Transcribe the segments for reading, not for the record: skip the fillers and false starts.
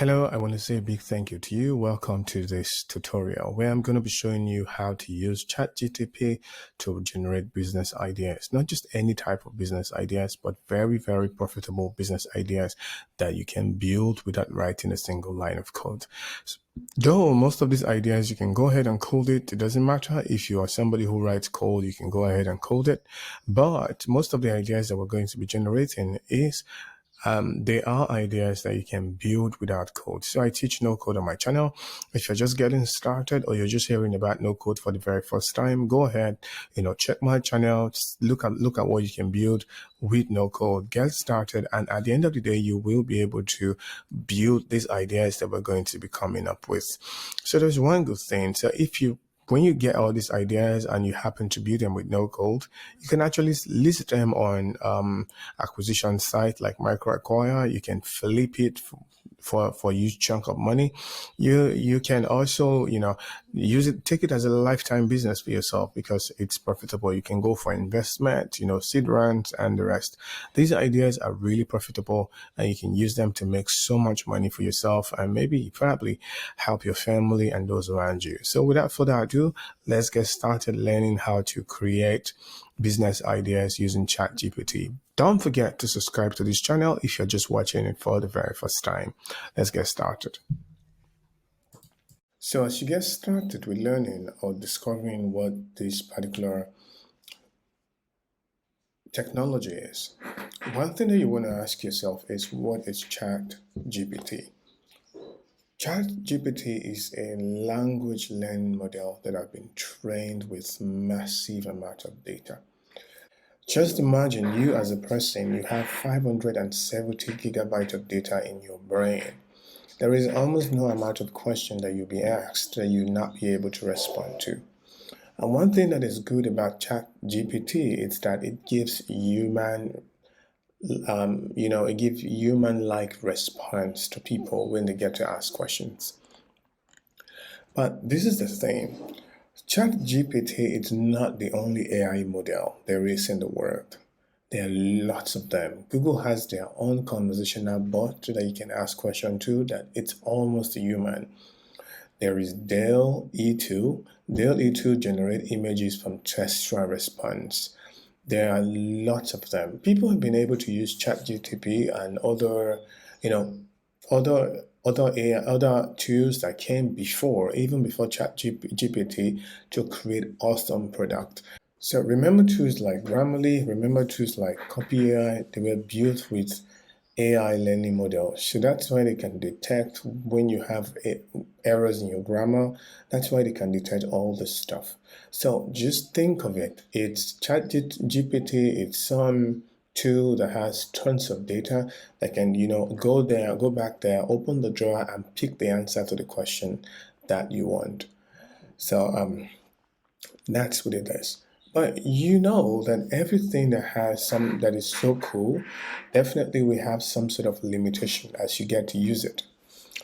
Hello, I want to say a big thank you to you. Welcome to this tutorial where I'm going to be showing you how to use ChatGPT to generate business ideas. Not just any type of business ideas, but very, very profitable business ideas that you can build without writing a single line of code. Though most of these ideas, you can go ahead and code it. It doesn't matter if you are somebody who writes code, you can go ahead and code it. But most of the ideas that we're going to be generating they are ideas that you can build without code. So I teach no code on my channel. If you're just getting started or you're just hearing about no code for the very first time, go ahead, check my channel, look at what you can build with no code, get started. And at the end of the day, you will be able to build these ideas that we're going to be coming up with. So there's one good thing. So when you get all these ideas and you happen to build them with no code, you can actually list them on acquisition site like MicroAcquire. You can flip it for a huge chunk of money. You can also use it, take it as a lifetime business for yourself because it's profitable. You can go for investment, seed rounds and the rest. These ideas are really profitable and you can use them to make so much money for yourself and maybe probably help your family and those around you. So without further ado, let's get started learning how to create business ideas using ChatGPT. Don't forget to subscribe to this channel if you're just watching it for the very first time. Let's get started. So as you get started with learning or discovering what this particular technology is, one thing that you want to ask yourself is, what is ChatGPT? ChatGPT is a language learning model that has been trained with massive amount of data. Just imagine you as a person, you have 570 gigabytes of data in your brain. There is almost no amount of question that you'll be asked that you'll not be able to respond to. And one thing that is good about ChatGPT is that it gives human-like response to people when they get to ask questions. But this is the thing. ChatGPT is not the only AI model there is in the world. There are lots of them. Google has their own conversational bot that you can ask questions to that it's almost human. There is Dale E2. Dale E2 generates images from textual response. There are lots of them. People have been able to use ChatGPT and other tools that came before, even before ChatGPT, to create awesome product. So remember tools like Grammarly, remember tools like Copy.ai, they were built with AI learning models. So that's why they can detect when you have errors in your grammar. That's why they can detect all this stuff. So just think of it. It's ChatGPT, it's some tool that has tons of data that can, go back there, open the drawer and pick the answer to the question that you want. So that's what it is. But you know that everything that is so cool, definitely we have some sort of limitation as you get to use it.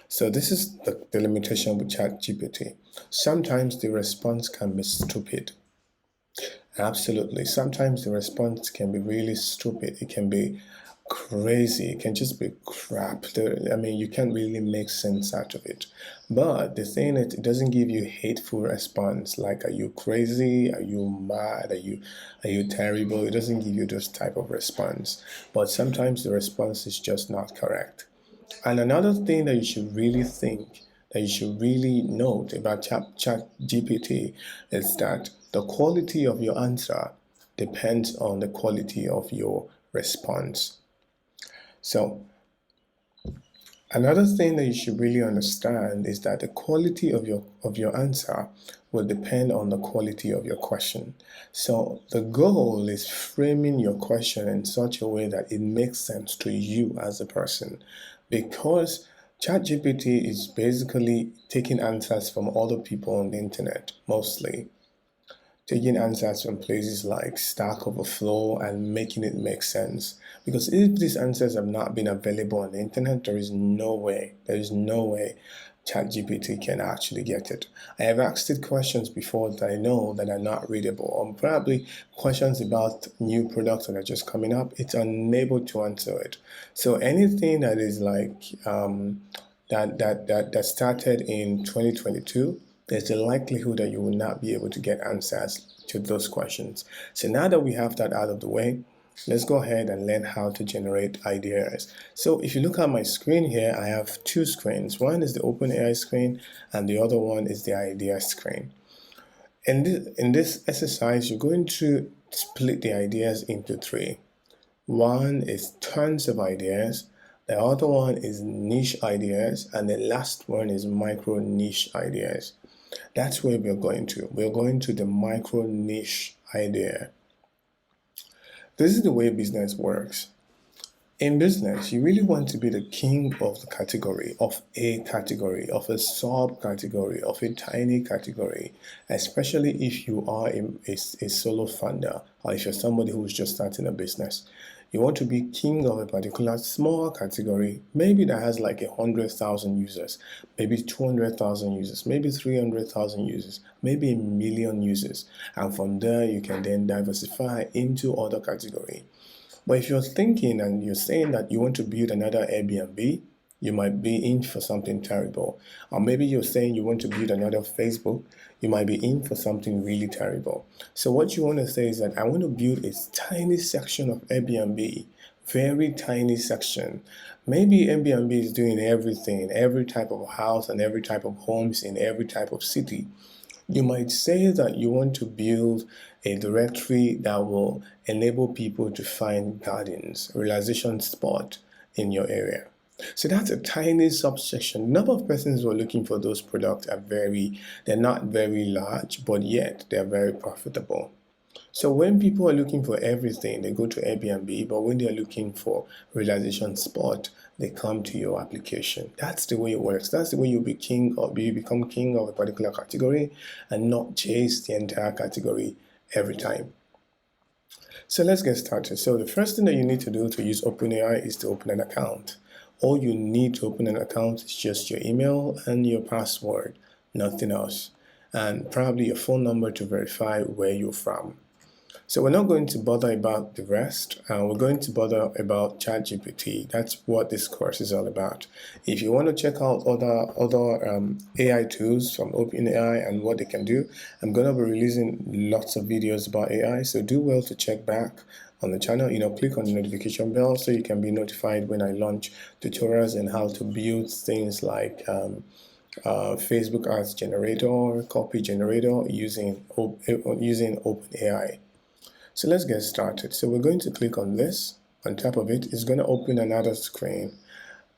So this is the limitation with ChatGPT. Sometimes the response can be stupid. Absolutely. Sometimes the response can be really stupid. It can be crazy. It can just be crap. You can't really make sense out of it. But the thing is, it doesn't give you hateful response like, are you crazy? Are you mad? Are you terrible? It doesn't give you those type of response. But sometimes the response is just not correct. And another thing that you should really think, that you should really note about ChatGPT is that the quality of your answer depends on the quality of your response. So another thing that you should really understand is that the quality of your answer will depend on the quality of your question. So the goal is framing your question in such a way that it makes sense to you as a person, because ChatGPT is basically taking answers from other people on the internet, mostly taking answers from places like Stack Overflow and making it make sense. Because if these answers have not been available on the internet, there is no way ChatGPT can actually get it. I have asked it questions before that I know that are not readable, or probably questions about new products that are just coming up. It's unable to answer it. So anything that is like that started in 2022, there's a likelihood that you will not be able to get answers to those questions. So now that we have that out of the way, let's go ahead and learn how to generate ideas. So if you look at my screen here, I have two screens. One is the OpenAI screen and the other one is the idea screen. In this exercise, you're going to split the ideas into three. One is tons of ideas, the other one is niche ideas, and the last one is micro niche ideas. That's where we're going to. We're going to the micro niche idea. This is the way business works. In business, you really want to be the king of the category, of a subcategory, of a tiny category, especially if you are a solo founder or if you're somebody who's just starting a business. You want to be king of a particular small category, maybe that has like 100,000 users, maybe 200,000 users, maybe 300,000 users, maybe 1,000,000 users. And from there, you can then diversify into other category. But if you're thinking and you're saying that you want to build another Airbnb, you might be in for something terrible. Or maybe you're saying you want to build another Facebook, you might be in for something really terrible. So what you want to say is that I want to build a tiny section of Airbnb, very tiny section. Maybe Airbnb is doing everything, every type of house and every type of homes in every type of city. You might say that you want to build a directory that will enable people to find gardens, relaxation spot in your area. So that's a tiny subsection. The number of persons who are looking for those products they're not very large, but yet they're very profitable. So when people are looking for everything, they go to Airbnb, but when they're looking for relaxation spot, they come to your application. That's the way it works. That's the way you become king of a particular category and not chase the entire category every time. So let's get started. So the first thing that you need to do to use OpenAI is to open an account. All you need to open an account is just your email and your password, nothing else, and probably your phone number to verify where you're from. So we're not going to bother about the rest. We're going to bother about ChatGPT. That's what this course is all about. If you want to check out other AI tools from OpenAI and what they can do, I'm going to be releasing lots of videos about AI. So do well to check back on the channel. Click on the notification bell so you can be notified when I launch tutorials on how to build things like Facebook ads generator, copy generator using OpenAI. So let's get started. So we're going to click on this. On top of it, it's going to open another screen.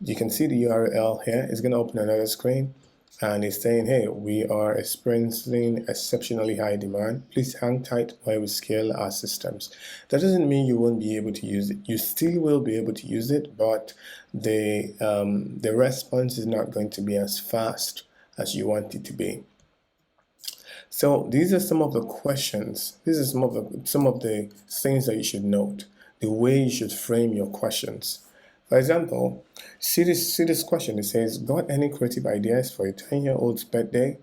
You can see the URL here. It's going to open another screen and it's saying, hey, we are experiencing exceptionally high demand. Please hang tight while we scale our systems. That doesn't mean you won't be able to use it. You still will be able to use it, but the response is not going to be as fast as you want it to be. So these are some of the questions. These are some of the things that you should note. The way you should frame your questions. For example, see this question. It says, "Got any creative ideas for a 10-year-old's birthday?"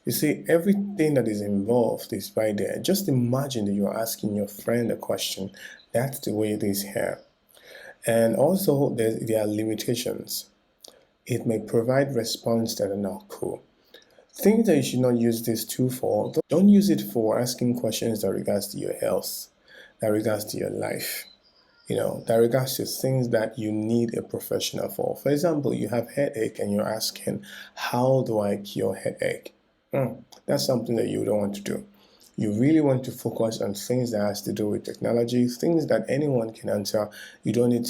You see, everything that is involved is right there. Just imagine that you're asking your friend a question. That's the way it is here. And also, there are limitations. It may provide response that are not cool. Things that you should not use this tool for, don't use it for asking questions that regards to your health, that regards to your life, that regards to things that you need a professional for. For example, you have headache and you're asking, how do I cure headache? That's something that you don't want to do. You really want to focus on things that has to do with technology, things that anyone can answer. You don't need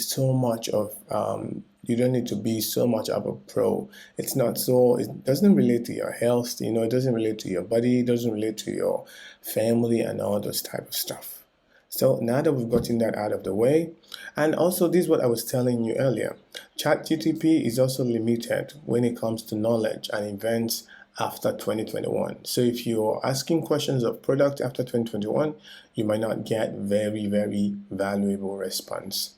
you don't need to be so much of a pro. It doesn't relate to your health, it doesn't relate to your body, it doesn't relate to your family and all those type of stuff. So now that we've gotten that out of the way, and also this is what I was telling you earlier, ChatGPT is also limited when it comes to knowledge and events after 2021. So if you're asking questions of product after 2021, you might not get very, very valuable response.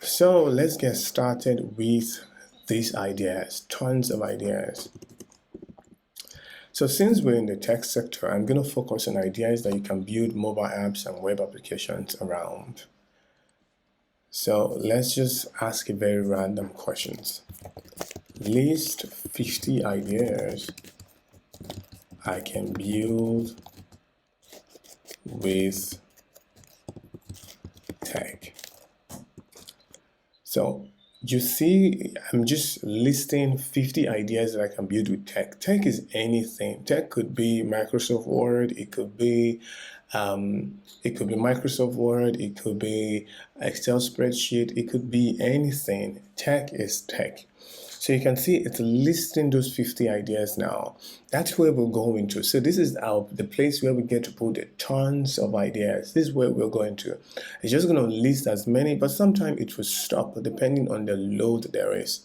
So let's get started with these ideas, tons of ideas. So since we're in the tech sector, I'm going to focus on ideas that you can build mobile apps and web applications around. So let's just ask a very random questions. list 50 ideas I can build with tech. So you see, I'm just listing 50 ideas that I can build with tech. Tech is anything. Tech could be Microsoft Word. It could be Microsoft Word. It could be Excel spreadsheet. It could be anything. Tech is tech. So you can see it's listing those 50 ideas now. That's where we're going to. So this is the place where we get to put tons of ideas. This is where we're going to. It's just going to list as many, but sometimes it will stop depending on the load there is.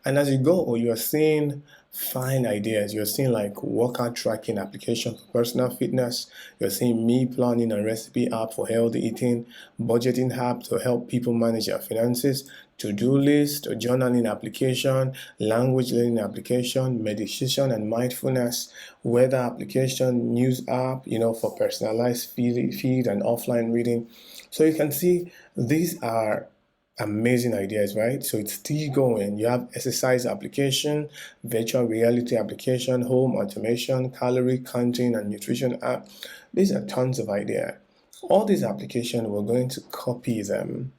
And as you go, you're seeing fine ideas. You're seeing like workout tracking application for personal fitness. You're seeing meal planning and recipe app for healthy eating, budgeting app to help people manage their finances, to-do list, a journaling application, language learning application, meditation and mindfulness, weather application, news app, for personalized feed and offline reading. So you can see these are amazing ideas, right? So it's still going. You have exercise application, virtual reality application, home automation, calorie counting, and nutrition app. These are tons of ideas. All these applications, we're going to copy them,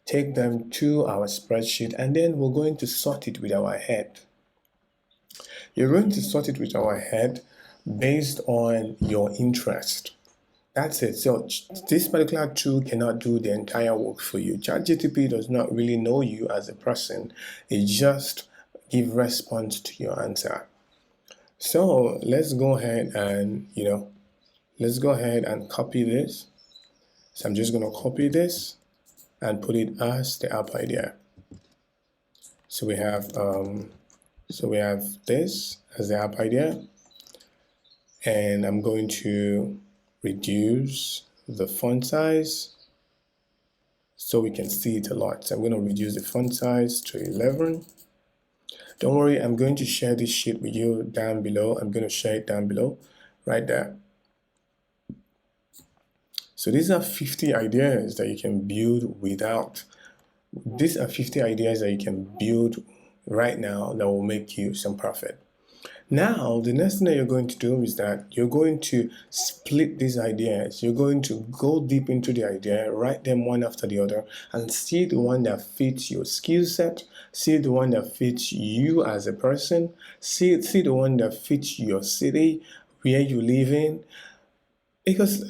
take them to our spreadsheet, and then we're going to sort it with our head. You're going to sort it with our head based on your interest. That's it. So this particular tool cannot do the entire work for you. ChatGPT does not really know you as a person. It just gives response to your answer. So let's go ahead and, copy this. So I'm just going to copy this and put it as the app idea. So we have this as the app idea, and I'm going to reduce the font size so we can see it a lot. So I'm going to reduce the font size to 11. Don't worry, I'm going to share this sheet with you down below. I'm going to share it down below, right there. So these are 50 ideas that you can build without. These are 50 ideas that you can build right now that will make you some profit. Now, the next thing that you're going to do is that you're going to split these ideas. You're going to go deep into the idea, write them one after the other, and see the one that fits your skill set, see the one that fits you as a person, see the one that fits your city, where you live in. Because,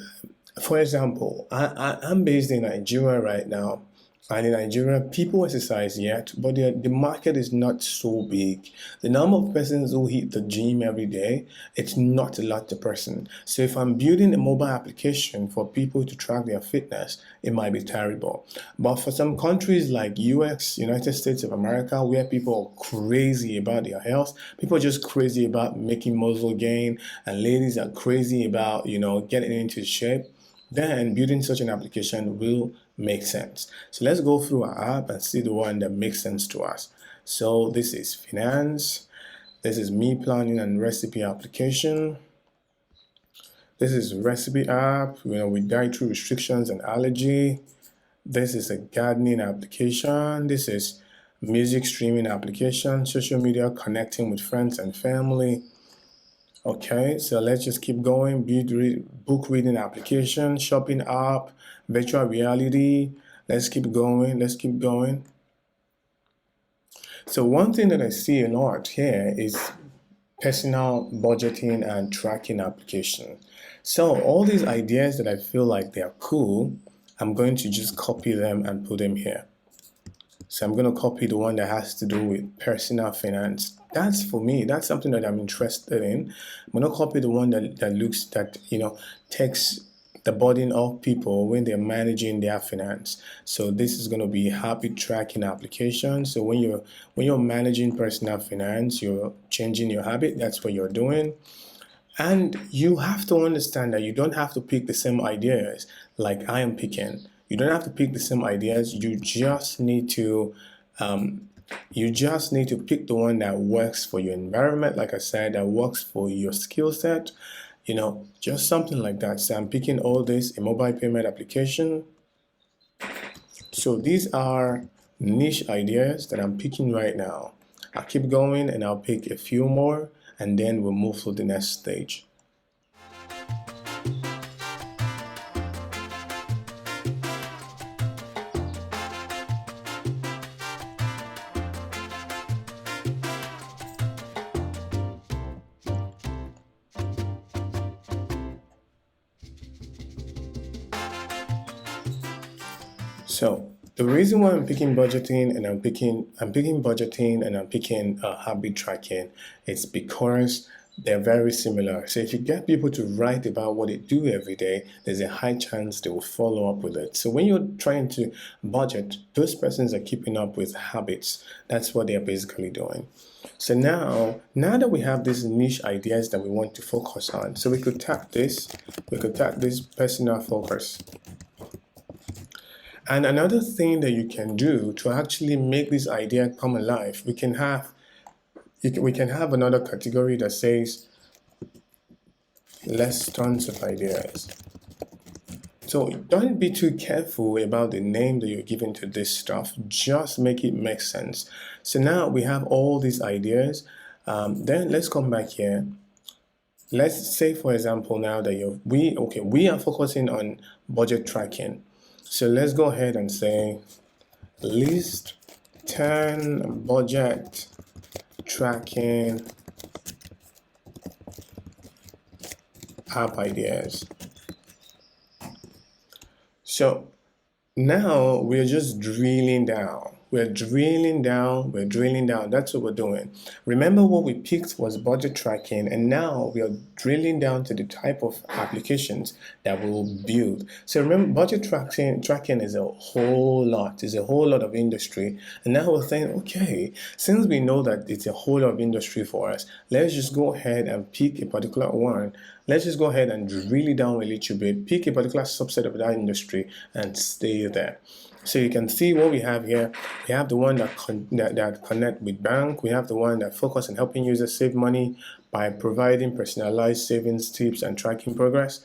for example, I'm based in Nigeria right now. And in Nigeria, people exercise yet, but the market is not so big. The number of persons who hit the gym every day, it's not a lot per person. So if I'm building a mobile application for people to track their fitness, it might be terrible. But for some countries like US, United States of America, where people are crazy about their health, people are just crazy about making muscle gain, and ladies are crazy about, getting into shape, then building such an application will make sense. So let's go through our app and see the one that makes sense to us. So this is finance. This is meal planning and recipe application. This is recipe app, with dietary restrictions and allergy. This is a gardening application. This is music streaming application, social media connecting with friends and family. Okay, so let's just keep going. Book reading application, shopping app, virtual reality. Let's keep going. Let's keep going. So one thing that I see a lot here is personal budgeting and tracking application. So all these ideas that I feel like they are cool, I'm going to just copy them and put them here. So I'm going to copy the one that has to do with personal finance. That's for me. That's something that I'm interested in. I'm going to copy the one that takes the burden off people when they're managing their finance. So this is going to be habit tracking application. So when you're managing personal finance, you're changing your habit. That's what you're doing. And you have to understand that you don't have to pick the same ideas like I am picking. You don't have to pick the same ideas. You just need to pick the one that works for your environment, like I said, that works for your skill set, just something like that. So I'm picking all this, a mobile payment application. So these are niche ideas that I'm picking right now. I'll keep going and I'll pick a few more and then we'll move to the next stage. So the reason why I'm picking budgeting and I'm picking budgeting and I'm picking habit tracking, it's because they're very similar. So if you get people to write about what they do every day, there's a high chance they will follow up with it. So when you're trying to budget, those persons are keeping up with habits. That's what they're basically doing. So now that we have these niche ideas that we want to focus on, so we could tap this personal focus. And another thing that you can do to actually make this idea come alive, we can have another category that says less tons of ideas. So don't be too careful about the name that you're giving to this stuff. Just make it make sense. So now we have all these ideas. Then let's come back here. Let's say, for example, now that we are focusing on budget tracking. So let's go ahead and say list 10 budget tracking app ideas. So now we're just drilling down. We're drilling down. That's what we're doing. Remember what we picked was budget tracking, and now we are drilling down to the type of applications that we will build. So remember, budget tracking is a whole lot. It's a whole lot of industry. And now we're saying, okay, since we know that it's a whole lot of industry for us, let's just go ahead and pick a particular one. Let's just go ahead and drill it down a little bit, pick a particular subset of that industry and stay there. So you can see what we have here. We have the one that connect with bank. We have the one that focus on helping users save money by providing personalized savings tips and tracking progress.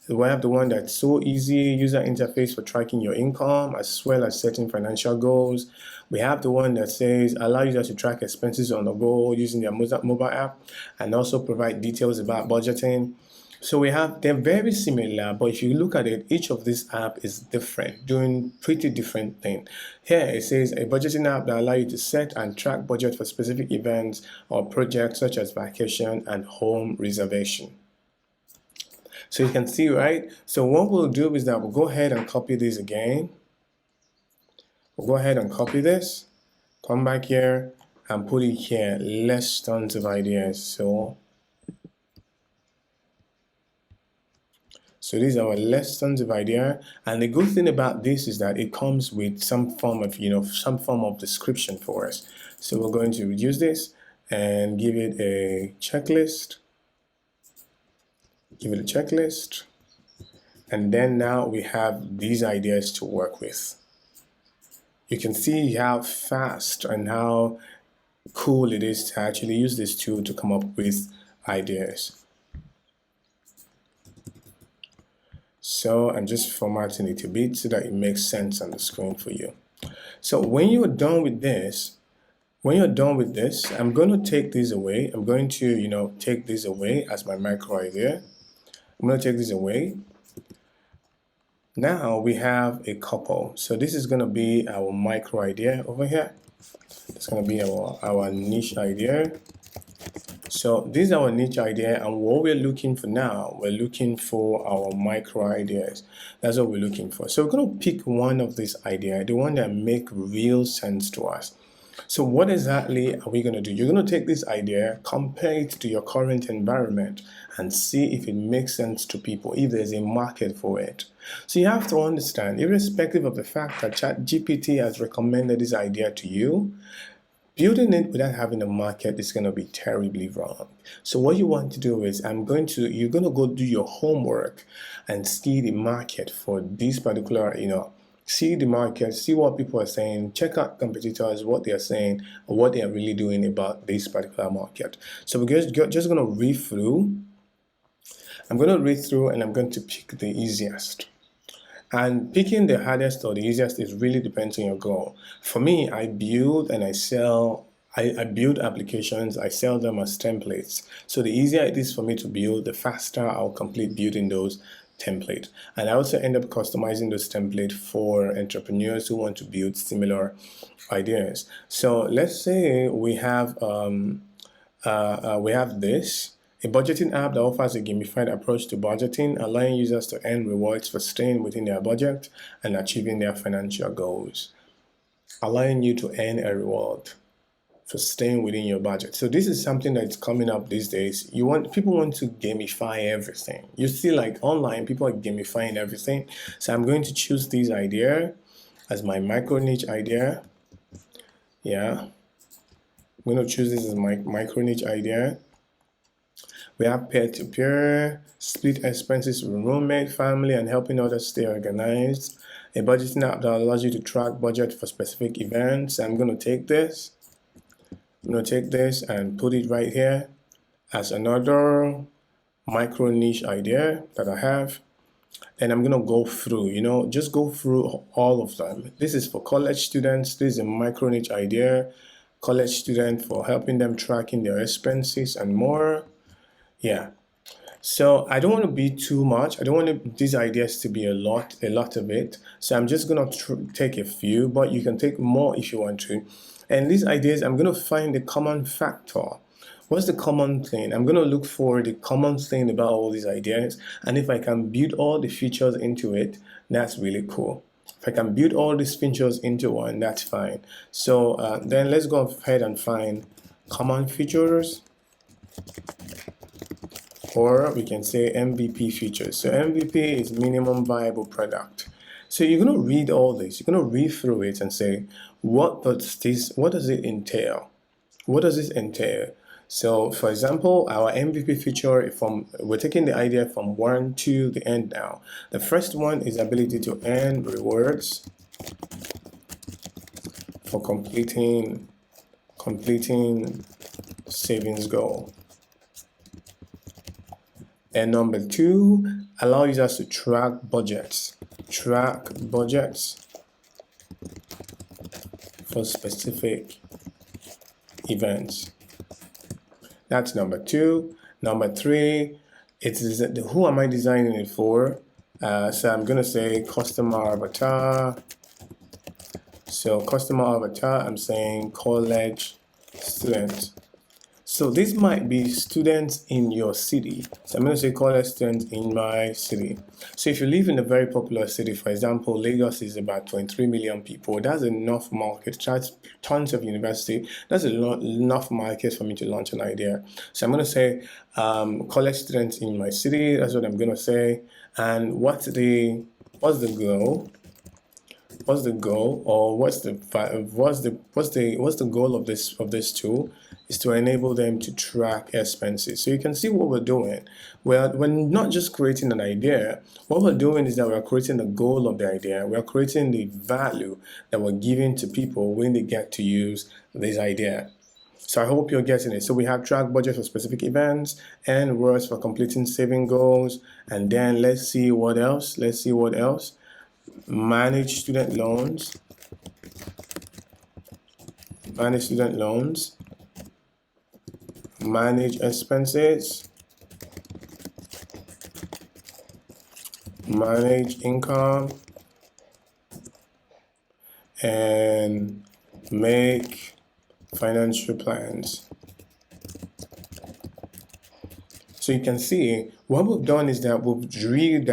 We have the one that's so easy user interface for tracking your income as well as setting financial goals. We have the one that says allow users to track expenses on the go using their mobile app and also provide details about budgeting. So they're very similar, but if you look at it, each of these apps is different, doing pretty different things. Here it says a budgeting app that allows you to set and track budget for specific events or projects such as vacation and home reservation. So you can see, right? So what we'll do is that we'll go ahead and copy this again. We'll go ahead and copy this, come back here and put it here, less tons of ideas. So these are our lessons of idea, and the good thing about this is that it comes with some form of description for us. So we're going to reduce this and give it a checklist. Give it a checklist, and then now we have these ideas to work with. You can see how fast and how cool it is to actually use this tool to come up with ideas. So I'm just formatting it a bit so that it makes sense on the screen for you. So when you're done with this, I'm going to take this away. I'm going to, take this away as my micro idea. I'm going to take this away. Now we have a couple. So this is going to be our micro idea over here. It's going to be our niche idea. So this is our niche idea, and what we're looking for now, we're looking for our micro ideas. That's what we're looking for. So we're going to pick one of these ideas, the one that make real sense to us. So what exactly are we going to do? You're going to take this idea, compare it to your current environment, and see if it makes sense to people, if there's a market for it. So you have to understand, irrespective of the fact that ChatGPT has recommended this idea to you, building it without having a market is going to be terribly wrong. So what you want to do is you're going to go do your homework and see the market for this particular, see the market, see what people are saying, check out competitors, what they are saying, or what they are really doing about this particular market. So we're just going to read through. I'm going to read through and I'm going to pick the easiest. And picking the hardest or the easiest is really depends on your goal. For me, I build and I sell I build applications, I sell them as templates. So the easier it is for me to build, the faster I'll complete building those templates. And I also end up customizing those templates for entrepreneurs who want to build similar ideas. So let's say we have this, a budgeting app that offers a gamified approach to budgeting, allowing users to earn rewards for staying within their budget and achieving their financial goals. Allowing you to earn a reward for staying within your budget. So this is something that's coming up these days. People want to gamify everything. You see, like online, people are gamifying everything. So I'm going to choose this idea as my micro niche idea. Yeah, I'm going to choose this as my micro niche idea. We have peer-to-peer, split expenses with roommate, family, and helping others stay organized. A budgeting app that allows you to track budget for specific events. I'm going to take this. And put it right here as another micro niche idea that I have. And I'm going to go through, just go through all of them. This is for college students. This is a micro niche idea. College student for helping them tracking their expenses and more. Yeah. So I don't want to be too much. I don't want these ideas to be a lot of it. So I'm just going to take a few, but you can take more if you want to. And these ideas, I'm going to find the common factor. What's the common thing? I'm going to look for the common thing about all these ideas. And if I can build all the features into it, that's really cool. If I can build all these features into one, that's fine. So then let's go ahead and find common features. Or we can say MVP features. So MVP is minimum viable product. So you're going to read all this. You're going to read through it and say, what does it entail? What does this entail? So for example, our MVP feature, we're taking the idea from 1 to the end now. The first one is ability to earn rewards for completing savings goal. And number 2, allow users to track budgets for specific events. That's number 2. Number 3, it is who am I designing it for? So I'm going to say customer avatar. So customer avatar, I'm saying college student. So this might be students in your city. So I'm going to say college students in my city. So if you live in a very popular city, for example, Lagos is about 23 million people. That's enough market. That's tons of university. That's enough market for me to launch an idea. So I'm going to say college students in my city. That's what I'm going to say. And what's the goal? What's the goal, or what's the goal of this tool? Is to enable them to track expenses. So you can see what we're doing. We're not just creating an idea. What we're doing is that we're creating the goal of the idea. We're creating the value that we're giving to people when they get to use this idea. So I hope you're getting it. So we have track budget for specific events and words for completing saving goals. And then let's see what else. Manage student loans. Manage expenses. Manage income. And make financial plans. So you can see what we've done is that we've drilled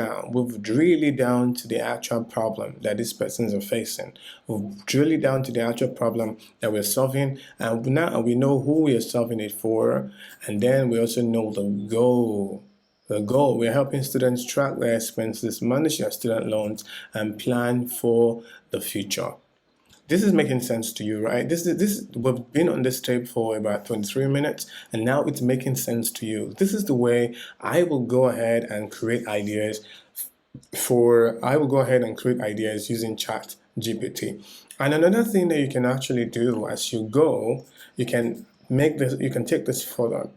down to the actual problem that these persons are facing. We've drilled it down to the actual problem that we're solving, and now we know who we are solving it for, and then we also know the goal. We're helping students track their expenses, manage their student loans, and plan for the future. This is making sense to you, right? We've been on this tape for about 23 minutes, and now it's making sense to you. This is the way I will go ahead and create ideas using ChatGPT. And another thing that you can actually do as you go, you can take this further.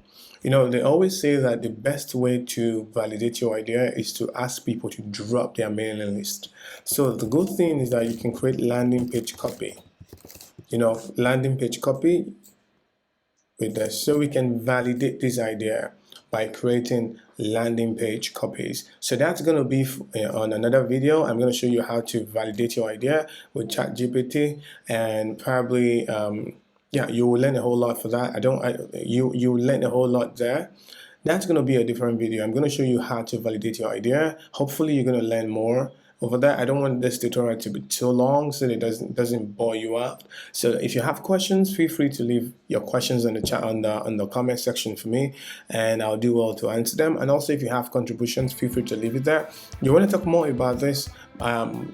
They always say that the best way to validate your idea is to ask people to drop their mailing list. So the good thing is that you can create landing page copy. Landing page copy, with this, so we can validate this idea by creating landing page copies. So that's going to be on another video. I'm going to show you how to validate your idea with ChatGPT, and probably yeah, you will learn a whole lot for that. You will learn a whole lot there. That's going to be a different video. I'm going to show you how to validate your idea. Hopefully you're going to learn more over there. I don't want this tutorial to be too long so that it doesn't bore you out. So if you have questions, feel free to leave your questions in the chat on the comment section for me, and I'll do well to answer them. And also, if you have contributions, feel free to leave it there. You want to talk more about this,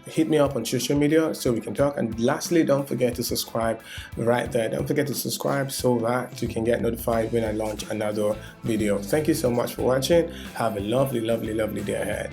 hit me up on social media so we can talk. And lastly, don't forget to subscribe right there. Don't forget to subscribe so that you can get notified when I launch another video. Thank you so much for watching. Have a lovely day ahead.